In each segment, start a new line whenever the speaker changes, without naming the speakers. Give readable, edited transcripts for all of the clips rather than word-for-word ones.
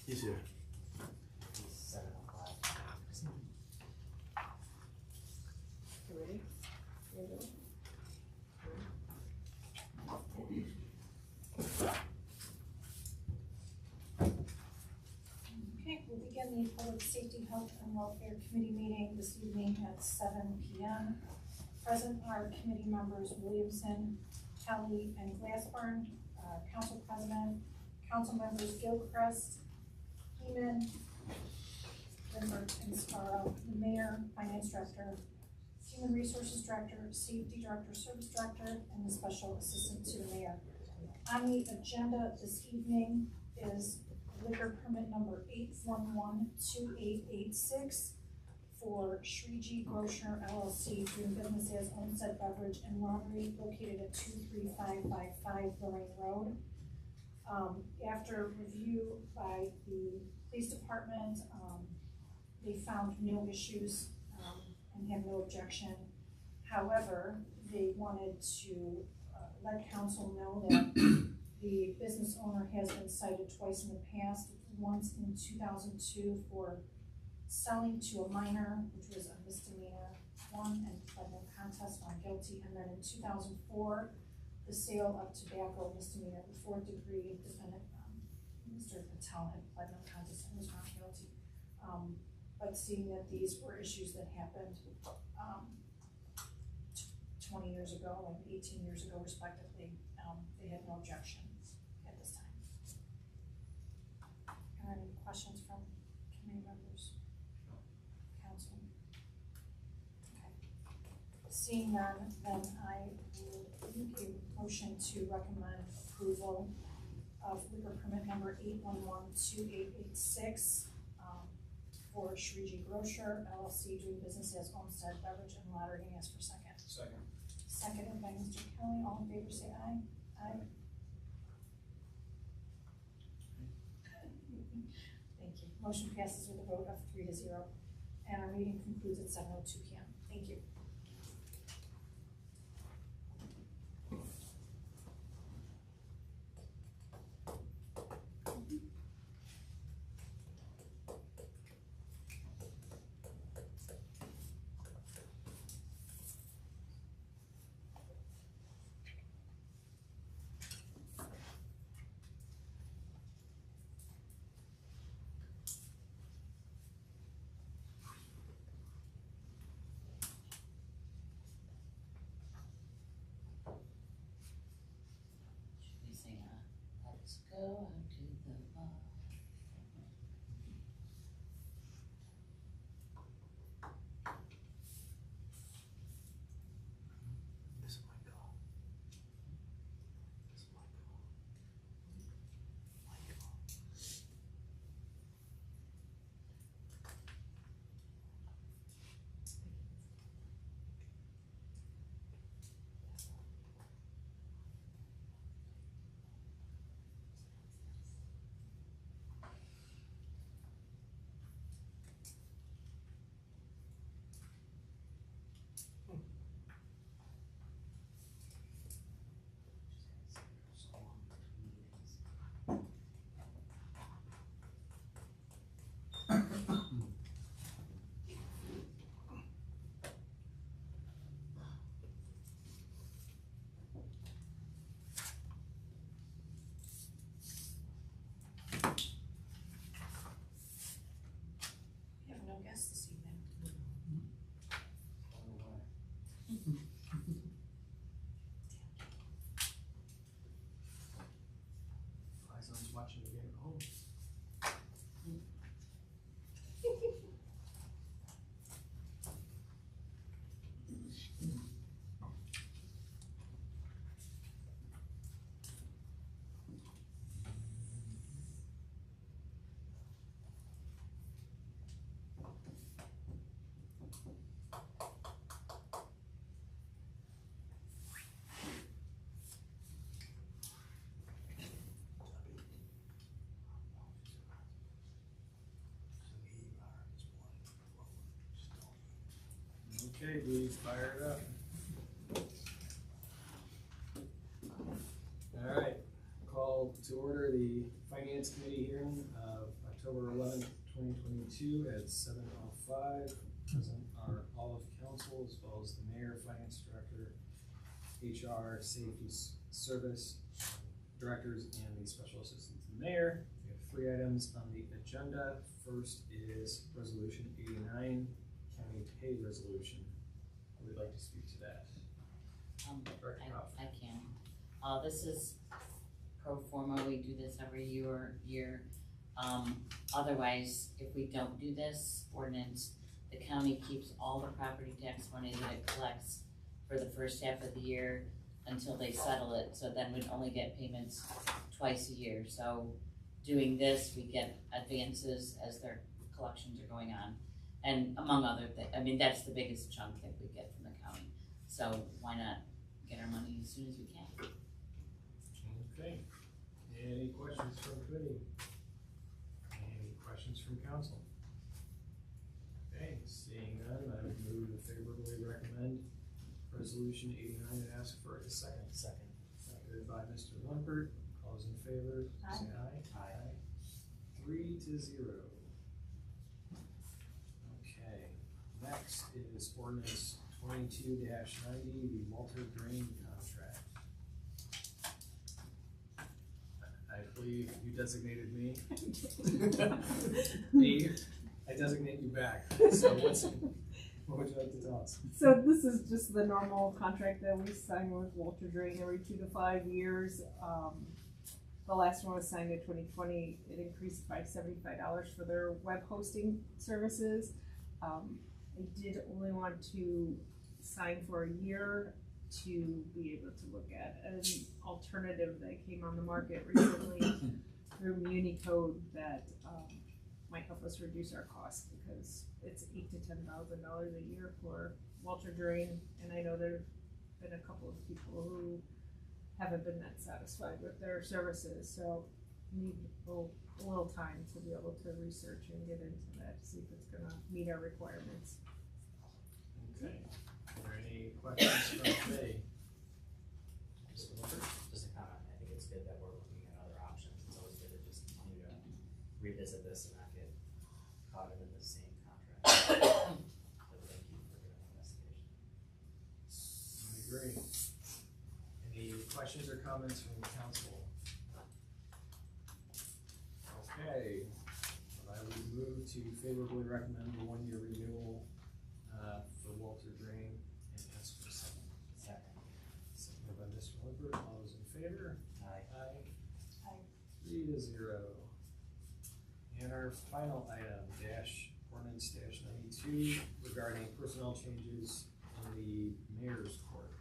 He's here.
7 o'clock.
You ready? You ready? Okay, we'll begin the Public Safety, Health, and Welfare Committee meeting this evening at 7 p.m. Present are committee members Williamson, Kelly, and Glassburn, Council President, Council members Gilchrist, Heeman, Lindbergh, and Sparrow, the Mayor, Finance Director, Human Resources Director, Safety Director, Service Director, and the Special Assistant to the Mayor. On the agenda this evening is liquor permit number 8112886 for Shriji Grocer LLC doing business as Homestead Beverage and Laundry located at 23555 Lorraine Road. After review by the police department, they found no issues and have no objection. However, they wanted to let council know that the business owner has been cited twice in the past, once in 2002 for selling to a minor, which was a misdemeanor, one, and pled no contest, found guilty, and then in 2004, the sale of tobacco misdemeanor, the 4th degree defendant, Mr. Patel, had pled no contest and was found guilty. But seeing that these were issues that happened 20 years ago and 18 years ago respectively, they had no objection at this time. Are there any questions from committee members? Council? Okay. Seeing none, then I will make a motion to recommend approval of liquor permit number 8112886 for Shriji Grocer LLC doing business as Homestead Beverage and Lottery, and ask for second.
Second.
Seconded by Mr. Kelly. All in favor say aye. Aye. Thank you. Motion passes with a vote of 3-0. And our meeting concludes at 7:02 p.m. Thank you.
Should we sing Let's Go Out to the Bar?
This is my call. This is my call. My call.
So long between meetings.
We have no guests this evening.
My son's watching the game at home. Okay, please fire it up. All right, call to order the Finance Committee hearing of October 11th, 2022 at 7:05. Present are all of council as well as the mayor, finance director, HR, safety service directors, and the special assistant to the mayor. We have 3 items on the agenda. First is resolution 89, county pay resolution. Who would like to speak to that? Director Hoff.
I can. This is pro forma, we do this every year. Otherwise, if we don't do this ordinance, the county keeps all the property tax money that it collects for the first half of the year until they settle it, so then we'd only get payments twice a year. So doing this, we get advances as their collections are going on. And among other things, I mean, that's the biggest chunk that we get from the county. So why not get our money as soon as we can?
Okay. Any questions from committee? Any questions from council? Okay, seeing none, I would move to favorably recommend resolution 89 and ask for a second. Seconded by Mr. Lumpert. All those in favor, say aye.
Aye.
3-0. Okay, next is ordinance 22-90, the Walter Drain contract. I believe you designated me. Me, I designate you back. So what would you like to tell us?
So this is just the normal contract that we sign with Walter Drain every 2 to 5 years. The last one was signed in 2020. It increased by $75 for their web hosting services. I did only want to sign for a year to be able to look at an alternative that came on the market recently through Unicode that might help us reduce our costs, because it's $8,000 to $10,000 a year for Walter Drain, and I know there've been a couple of people who haven't been that satisfied with their services, so need a little time to be able to research and get into that to see if it's gonna meet our requirements.
Okay, are there any questions from today?
Just a comment, I think it's good that we're looking at other options. It's always good to just continue to revisit this and not get caught into the same contract. So thank you for doing the investigation.
I agree. Any questions or comments from the council? Okay, well, I would move to favorably recommend the 1-year renewal for Walter Drain and ask for a second. Seconded by Mr. Lippert. All those in favor?
Aye.
Aye.
3-0. And our final item, ordinance 92, regarding personnel changes in the mayor's court.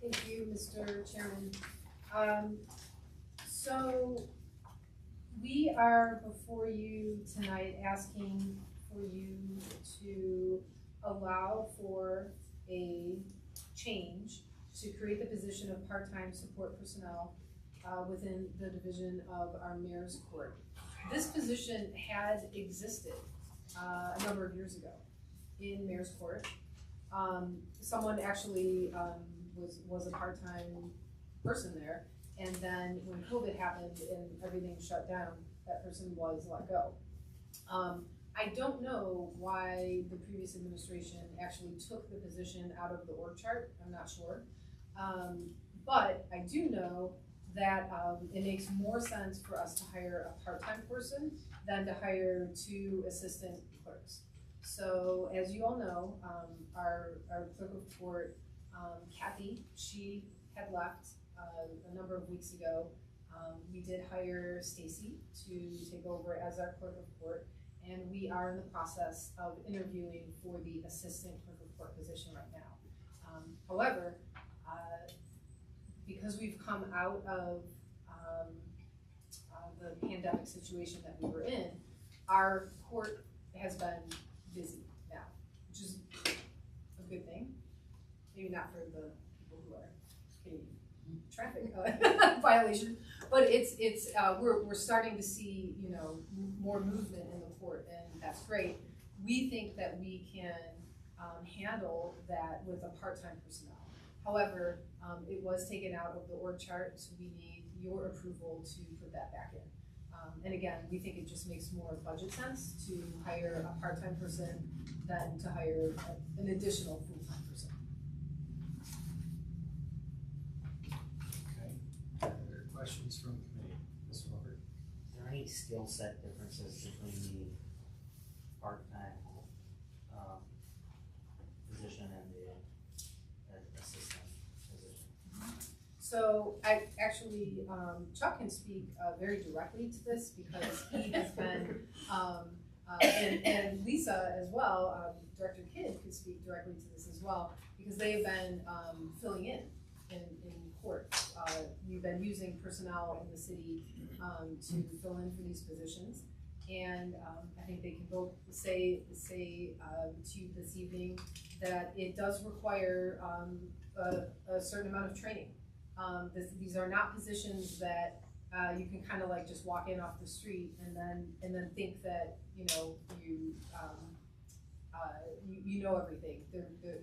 Thank you, Mr. Chairman. So we are before you tonight asking for you to allow for a change to create the position of part-time support personnel within the division of our mayor's court. This position had existed a number of years ago in mayor's court. Someone actually was a part-time person there, and then when COVID happened and everything shut down, that person was let go. I don't know why the previous administration actually took the position out of the org chart. I'm not sure. But I do know that it makes more sense for us to hire a part-time person than to hire 2 assistant clerks. So as you all know, our clerk of court, Kathy, she had left a number of weeks ago. We did hire Stacy to take over as our clerk of court, and we are in the process of interviewing for the assistant clerk of court position right now. However, because we've come out of the pandemic situation that we were in, our court has been busy now, which is a good thing. Maybe not for the people who are getting traffic violation, but we're starting to see, you know, more movement in the court, and that's great. We think that we can handle that with a part-time personnel. However, it was taken out of the org chart, so we need your approval to put that back in. And again, we think it just makes more budget sense to hire a part-time person than to hire an additional full-time person.
Okay, other questions from committee? Mr. Wilbert?
Is there any skill set differences between the part-time position and the assistant position?
So I actually, Chuck can speak very directly to this because he has been, and Lisa as well, Director Kidd could speak directly to this as well, because they've been filling in court. We've been using personnel in the city to fill in for these positions. And I think they can both say to you this evening that it does require a certain amount of training. These are not positions that you can kind of like just walk in off the street and then think that you know everything.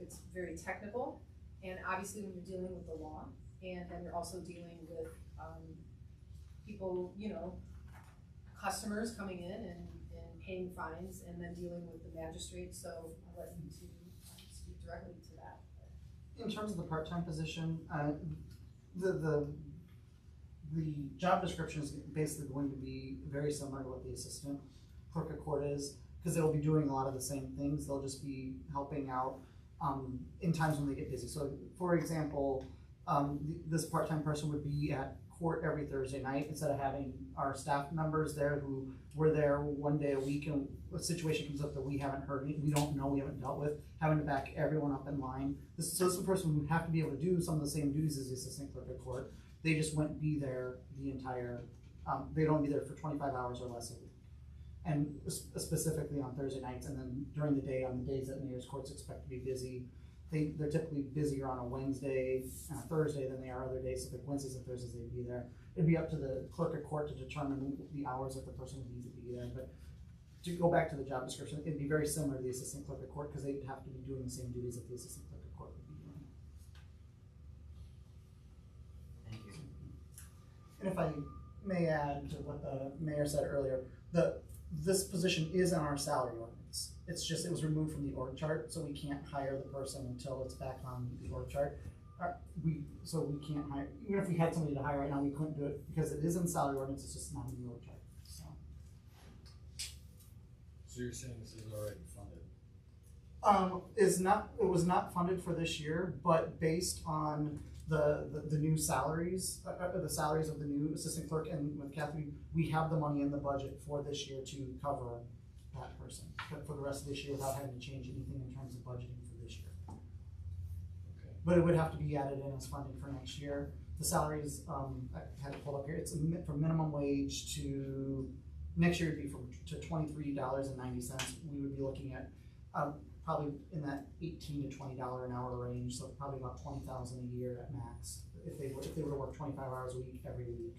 It's very technical, and obviously when you're dealing with the law, and then you're also dealing with people, customers coming in and paying fines, and then dealing with the magistrate. So I'll let you two speak directly to that.
In terms of the part-time position, the job description is basically going to be very similar to what the assistant clerk of court is, because they'll be doing a lot of the same things. They'll just be helping out in times when they get busy. So for example, this part-time person would be at court every Thursday night instead of having our staff members there who were there one day a week, and a situation comes up that we haven't heard, we don't know, we haven't dealt with, having to back everyone up in line. So this is a person who would have to be able to do some of the same duties as the assistant clerk of court. They just wouldn't be there the entire, they don't be there for 25 hours or less a week. And specifically on Thursday nights, and then during the day, on the days that mayor's courts expect to be busy, they're typically busier on a Wednesday and a Thursday than they are other days. So like Wednesdays and Thursdays they'd be there. It'd be up to the clerk of court to determine the hours that the person would need to be there. But to go back to the job description, it'd be very similar to the assistant clerk of court, because they'd have to be doing the same duties that the assistant clerk of court would be doing.
Thank you.
And if I may add to what the mayor said earlier, this position is in our salary ordinance. It's just, it was removed from the org chart, so we can't hire the person until it's back on the org chart. So we can't hire, even if we had somebody to hire right now, we couldn't do it because it is in salary ordinance, it's just not in the org chart, so.
So you're saying this is already funded?
It was not funded for this year, but based on the new salaries, the salaries of the new assistant clerk, and with Kathy, we have the money in the budget for this year to cover that person, but for the rest of this year without having to change anything in terms of budgeting for this year.
Okay.
But it would have to be added in as funding for next year. The salaries, I had it pulled up here, it's from minimum wage to, next year it'd be to $23.90. We would be looking at probably in that $18 to $20 an hour range, so probably about $20,000 a year at max. If they were to work 25 hours a week every week,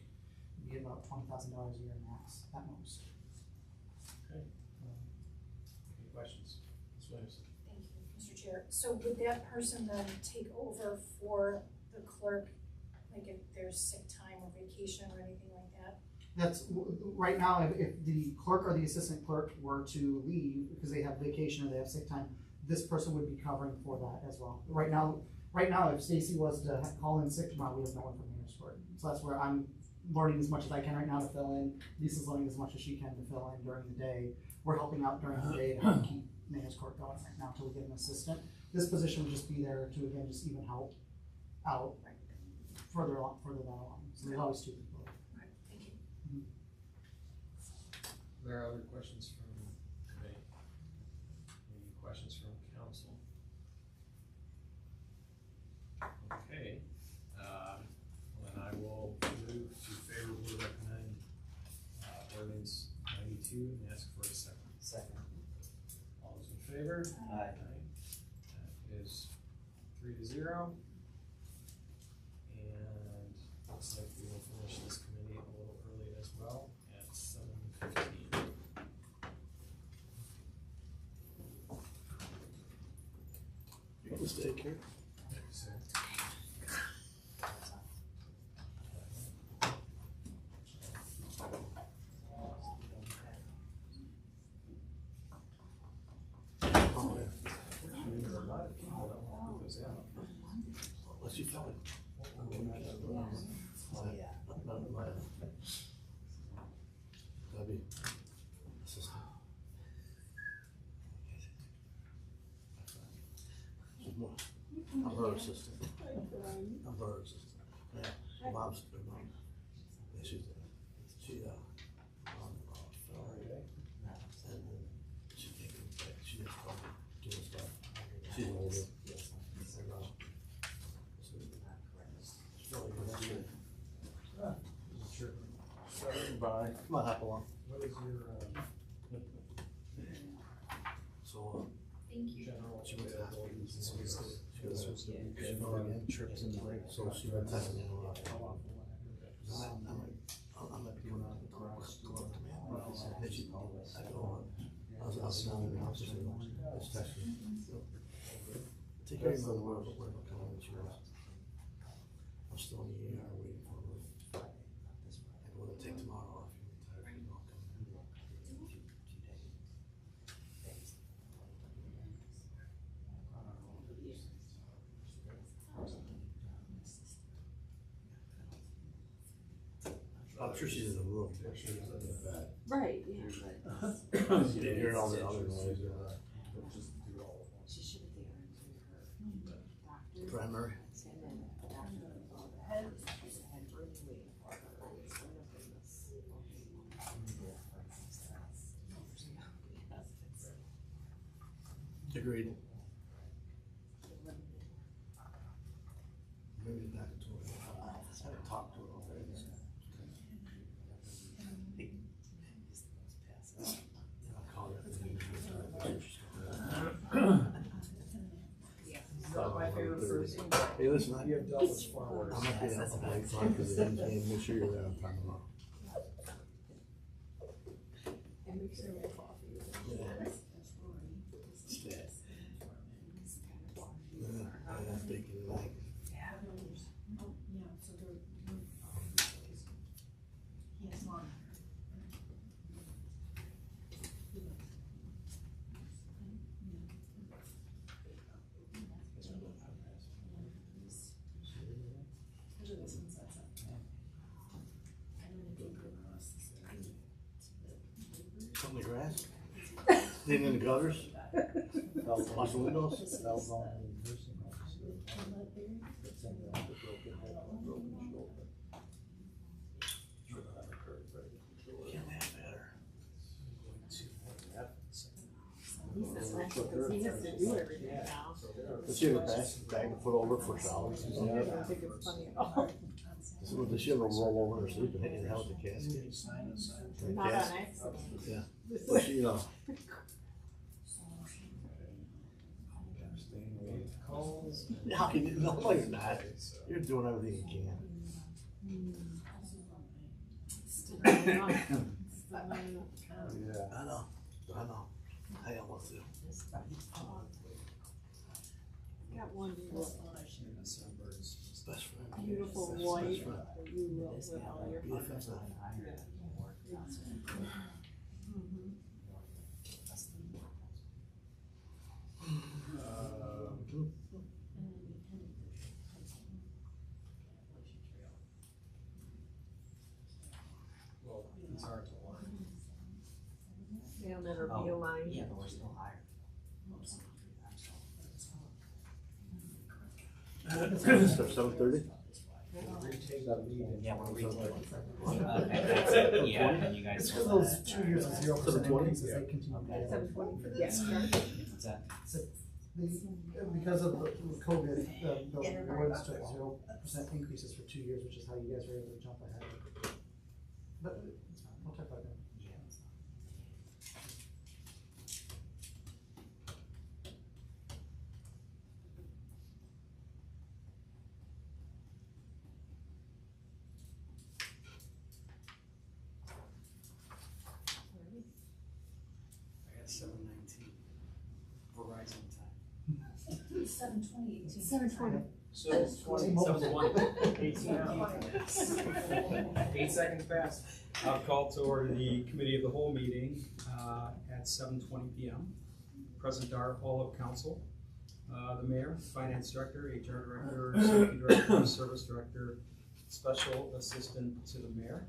it'd be about $20,000 a year max at most.
Okay. Any questions? Ms. Williams?
Thank you, Mr. Chair. So would that person then take over for the clerk, like if there's sick time or vacation or anything like that?
That's, right now, if the clerk or the assistant clerk were to leave because they have vacation or they have sick time, this person would be covering for that as well. Right now, if Stacy was to call in sick tomorrow, we have no one from mayor's court. So that's where I'm learning as much as I can right now to fill in. Lisa's learning as much as she can to fill in during the day. We're helping out during the day to help keep mayor's court going right now until we get an assistant. This position would just be there to, again, just even help out further down along. So there's always two people.
There are other questions from committee? Any questions from council? Okay, then I will move to favorably recommend ordinance 92 and ask for a second.
Second.
All those in favor?
Aye.
That is 3-0. And looks like we will finish this committee a little early as well at 7:15.
Mistake here.
So, was that?
What's your feeling? Debbie, assistant. She's more, I'm her assistant. I'm her assistant. Yeah, her mom's, yeah, she, and then she can't get back, she just called me, doing stuff. She's older.
Sure.
Bye. Come on, hop along.
What is your,
So,
general
she went to
availability?
hospital.
This was the- this was the week
She
of,
fell again, trips in the leg, so she went to
how often will that happen?
I'm at doing on the garage, go up to me. And she, I go on, I was down in the house, and I was texting. Take care of your mother, we're coming with yours. I'm still in the ER waiting for her. I'm gonna take tomorrow off, you're retired, and I'll come in. I'm sure she's in the room. She's in the bed.
Right, yeah.
You didn't hear all the other noise.
She should have there.
Primary. Agreed. Maybe back to her. I haven't talked to her already. I'll call her.
My favorite person.
Hey, listen,
You have Delta's forward.
I'm not getting out the light on because they didn't make sure you're there on time tomorrow.
And make sure my coffee is.
I'm thinking like. Something in the grass? Digging in the gutters? Wash the windows? Can't have better.
He has to do everything now.
Does she have a bag to put over for showers?
I don't think it's funny at all.
Does she ever roll over in her sleep and hit you in the head with the casket? The
Not on
casket?
accident.
Yeah. Well, she,
Calls.
how can you, no, you're not. You're doing everything you can.
Still not enough. Still not enough.
Yeah.
I know. I almost do.
Got one
December's.
Best friend.
beautiful
Best
white
friend.
that you wrote with all your
Beautiful
photos.
stuff.
Well, it's hard to learn.
They'll never be aligned.
Yeah, but we're still higher.
Start 7:30?
Retake the lead.
Yeah, we're retaking. That's it, yeah, and you guys.
It's for those 2 years of 0%
720?
increases, they continue.
Okay.
720 for this, correct?
What's that?
Because of the COVID, the boards took 0% increases for 2 years, which is how you guys were able to jump ahead. But it's fine, we'll talk about that.
Yeah, it's not.
I got 7:19. Verizon time.
7:20.
720.
So 8 seconds past. I'll call to order the committee of the whole meeting at 7:20 p.m. Present are all of council. The mayor, finance director, HR director, safety director, service director, special assistant to the mayor.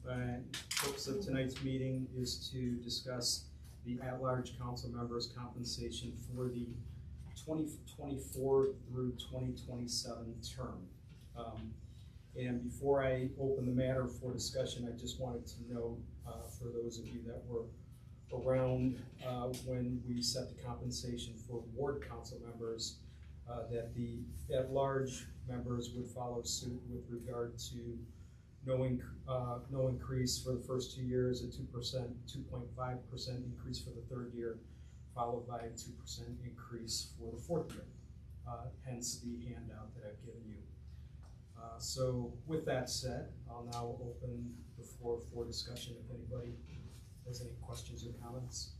And purpose of tonight's meeting is to discuss the at-large council members' compensation for the 2024 through 2027 term. And before I open the matter for discussion, I just wanted to note, for those of you that were around when we set the compensation for ward council members, that the at-large members would follow suit with regard to no increase for the first 2 years, a 2.5% increase for the third year, followed by a 2% increase for the fourth year, hence the handout that I've given you. So with that said, I'll now open the floor for discussion if anybody has any questions or comments.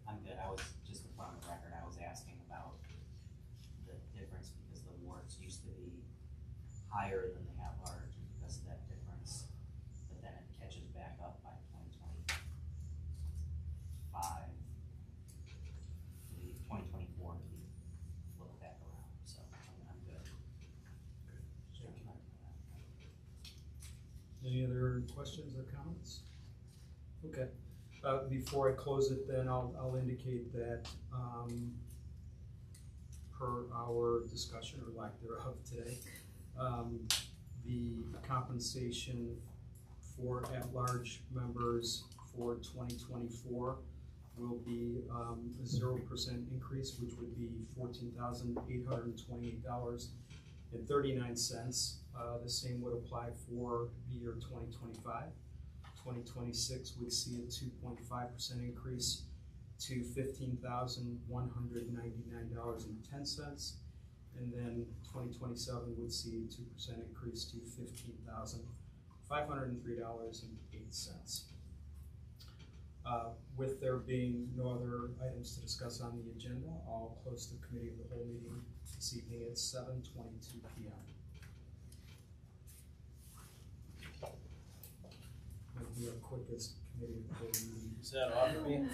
I'm good. I was just to put on the record, I was asking about the difference because the wards used to be higher than the at-large, and because of that difference, but then it catches back up by 2025. The 2024 to be flipped back around, so I'm good.
Any other questions or comments? Okay. Before I close it, then I'll indicate that per our discussion or lack thereof today, the compensation for at-large members for 2024 will be a 0% increase, which would be $14,828.39. The same would apply for the year 2025. 2026 would see a 2.5% increase to $15,199.10. And then 2027 would see a 2% increase to $15,503.08. With there being no other items to discuss on the agenda, I'll close the committee of the whole meeting this evening at 7:22 p.m. It'll be our quickest committee of the whole meeting.
Is that off of me?